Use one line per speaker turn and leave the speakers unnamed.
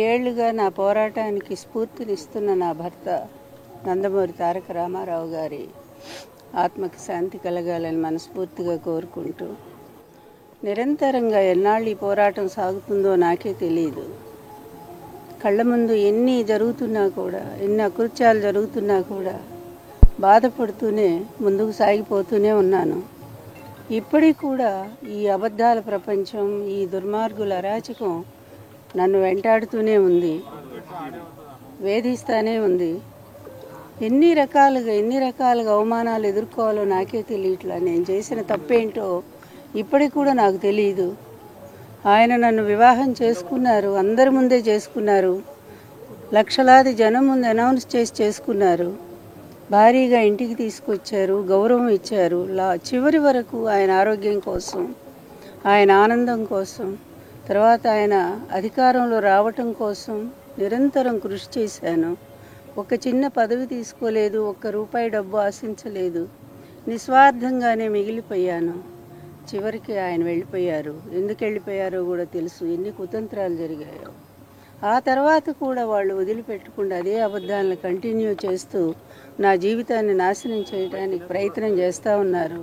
ఏళ్లుగా నా పోరాటానికి స్ఫూర్తినిస్తున్న నా భర్త నందమూరి తారక రామారావు గారి ఆత్మకి శాంతి కలగాలని మనస్ఫూర్తిగా కోరుకుంటూ, నిరంతరంగా ఎన్నాళ్ళు ఈ పోరాటం సాగుతుందో నాకే తెలియదు. కళ్ళ ముందు ఎన్ని జరుగుతున్నా కూడా, ఎన్ని అకృత్యాలు జరుగుతున్నా కూడా బాధపడుతూనే ముందుకు సాగిపోతూనే ఉన్నాను. ఇప్పటికి కూడా ఈ అబద్ధాల ప్రపంచం, ఈ దుర్మార్గుల అరాచకం నన్ను వెంటాడుతూనే ఉంది, వేధిస్తూనే ఉంది. ఎన్ని రకాలుగా అవమానాలు ఎదుర్కోవాలో నాకే తెలియట్లా. నేను చేసిన తప్పేంటో ఇప్పటికి కూడా నాకు తెలియదు. ఆయన నన్ను వివాహం చేసుకున్నారు, అందరి ముందే చేసుకున్నారు, లక్షలాది జనం ముందు అనౌన్స్ చేసి చేసుకున్నారు, భారీగా ఇంటికి తీసుకొచ్చారు, గౌరవం ఇచ్చారు. చివరి వరకు ఆయన ఆరోగ్యం కోసం, ఆయన ఆనందం కోసం, తర్వాత ఆయన అధికారంలో రావటం కోసం నిరంతరం కృషి చేశాను. ఒక చిన్న పదవి తీసుకోలేదు, ₹1 డబ్బు ఆశించలేదు, నిస్వార్థంగానే మిగిలిపోయాను. చివరికి ఆయన వెళ్ళిపోయారు. ఎందుకు వెళ్ళిపోయారో కూడా తెలుసు, ఎన్ని కుతంత్రాలు జరిగాయో. ఆ తర్వాత కూడా వాళ్ళు వదిలిపెట్టకుండా అదే అబద్ధాలను కంటిన్యూ చేస్తూ నా జీవితాన్ని నాశనం చేయడానికి ప్రయత్నం చేస్తూ ఉన్నారు.